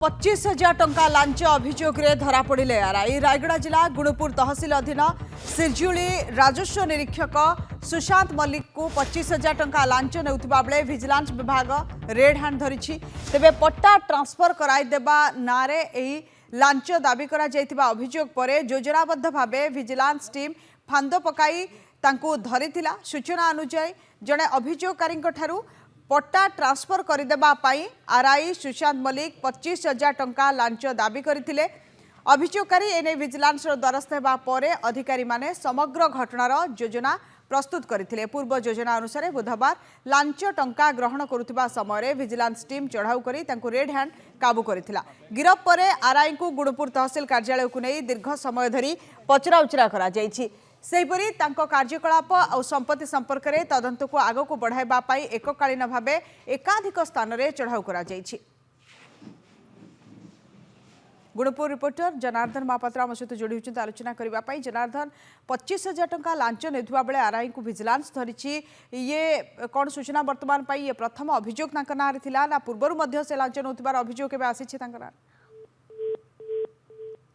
25,000 टंका लांच अभियोग धरा पड़े आरआई रायगड़ा जिला गुणुपुर तहसिल अधीन सिरजुली राजस्व निरीक्षक सुशांत मल्लिक को 25,000 टंका लांच नेउथिबा बेले विजिलेंस विभाग रेड हैंड धरिछि। तेबे पट्टा ट्रांसफर कराइदेबा नारे एही लांच दाबी करा जायतिबा अभियोग परे योजनाबद्ध भावे विजिलेंस टीम फांद पकाई तांको धरिथिला। सूचना अनुसार जणे अभियोगकारी ठारू पट्टा ट्रांसफर करदेबा पाई आरआई सुशांत मल्लिक 25,000 टंका लांच दाबी करथिले। अभियोगकारी एने विजिलेंस द्वारस्थ हेबा परे अधिकारी माने समग्र घटनार योजना प्रस्तुत करथिले। पूर्व योजना अनुसार बुधवार लांच टंका ग्रहण करुथिबा समय विजिलेंस टीम चढ़ाऊ करी तांको रेड हैंड काबू करथिला। गिरफ परे आरआई को गुणुपुर तहसिल कार्यालय को नहीं दीर्घ समय धरी पचराउचरा करा जायछि। सेहीपरि तांको कार्यकलाप और संपत्ति संपर्क में तदंत को आग को बढ़ाइबा पाई एककालीन भावे एकाधिक स्थान में चढ़ाऊ करा जायछि। गुणुपुर रिपोर्टर जनार्दन महापात्र आम सहित जोड़ी होती आलोचना करने जनार्दन 25,000 टंका लांच नेउथिबा बेले आरआई को विजिलेंस धरिछि। ये कौन सूचना वर्तमान पाई ये प्रथम अभियोग तांका नारे थिला ना पूर्वरु मध्य से लांच नेउथिबार अभियोग केबे आसीछि तांका नारे?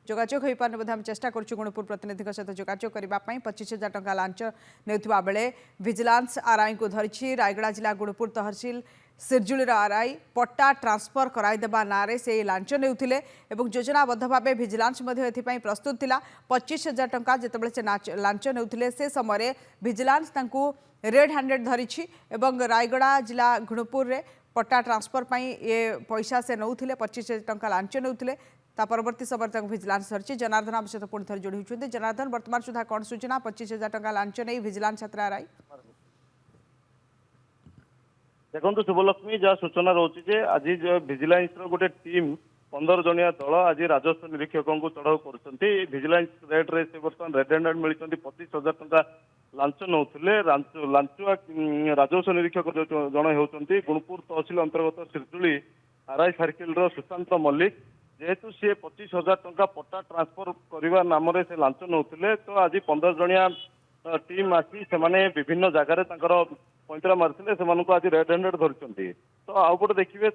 जोगाजोग हो पारे बोधे आम चेष्टा करूँ गुणुपुर प्रतिनिधि सहित जोगाजोग करने 25,000 टंका लांच नेउथिबा बेले विजिलेंस आरआई को धरिछि। रायगड़ा जिला गुणुपुर तहसिल सिरजुलीर आरआई पट्टा ट्रांसफर कराइदेबा नारे से लांच नेउथिले एवं योजनाबद्ध भावे विजिलेंस एथिपाई प्रस्तुत थिला। 25,000 टंका जेतेबेले से लांच नेउथिले से समय विजिलेंस तांको रेड हैंडेड धरिछि एवं रायगड़ा जिला गुणुपुर रे पट्टा ट्रांसफर पाई ये पैसा से नौथिले 25,000 टंका लांच नेउथिले। परवर्ती समय विजिलेंस धरछि। जनार्दन आम सहित पुणी थे जोड़ी होती जनार्दन वर्तमान सुधा कौन सूचना 25,000 टंका लांच नहीं विजिलेंस छात्र आरआई देखो शुभलक्ष्मी जहाँ सूचना रोचे आज विजिलेंस गोटे टीम 15 जनिया दल आज राजस्व निरीक्षकों को चढ़ाऊ कर विजिलेंस रेड्रे से बर्तमान रेड हैंडेड मिलती 25,000 टंका लांच नौले। लांचुआ राजस्व निरीक्षक जड़े होती गुणुपुर तहसिल अंतर्गत सिरजुली आरआई सर्किल सुशांत मल्लिक जेहेतु सी 25,000 टंका पट्टा ट्रांसफर करने नाम से लांच नौले तो आज 15 जनिया टीम आसी से विभिन्न जगार पैंतरा मारी से आज रेड हैंडेड धरती। तो आउपटे देखिए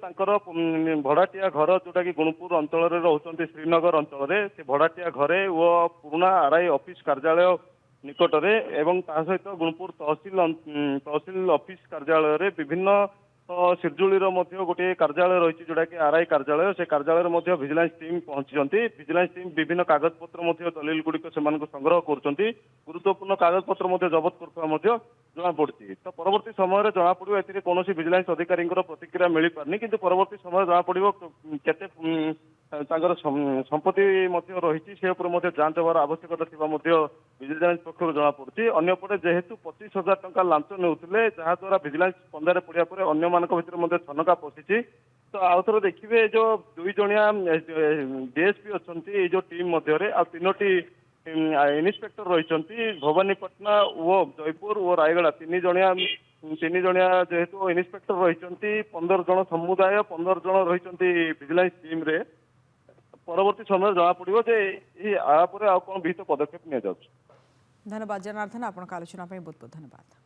भड़ाटिया घर जोटा कि गुणुपुर अंचल रोचे श्रीनगर अंचल से भड़ाटिया घरे वो पुराना आरआई ऑफिस कार्यालय निकटरे एवं ता सहित गुणुपुर तहसिल ऑफिस कार्यालय विभिन्न सिरजुलीर गोटे कार्यालय रही जोटा कि आरआई कार्यालय से कार्यालय विजिलेंस टीम पहुंची। विजिलेंस टीम विभिन्न कागज पत्र दलिल गुड़िक संग्रह कर गुरुत्वपूर्ण कागज पत्र जबत कर जना पड़ी। तो परवर्ती समय जना पड़ो ए कौन विजिलेंस अधिकारी प्रतिक्रिया मिल पारनी कि परवर्ती समय जना पड़ो केते संपत्ति रही से जांच हबार आवश्यकता विजिलेंस पक्ष जना पड़ी। अंपटे जेहेतु 25,000 टंका लांच नेउथिले जहाद्वारा विजिलेंस पंदारे पड़ा पर अन्य भितर छनका पशिଛି। तो आउ थे देखिए जो 2 जनिया डीएसपी अच्छा जो टीम आ 3टी इन्स्पेक्टर रही भवानीपटना वो जयपुर और रायगड़ा 3 जनिया जेहेतु इन्स्पेक्टर रही 15 जन समुदाय 15 जन रही विजिलेंस टीम रे परवर्ती समय जना पड़ो जे कौन विहित पदक्षेप नि। धन्यवाद जनार्दन आपन आलोचना बहुत बहुत धन्यवाद।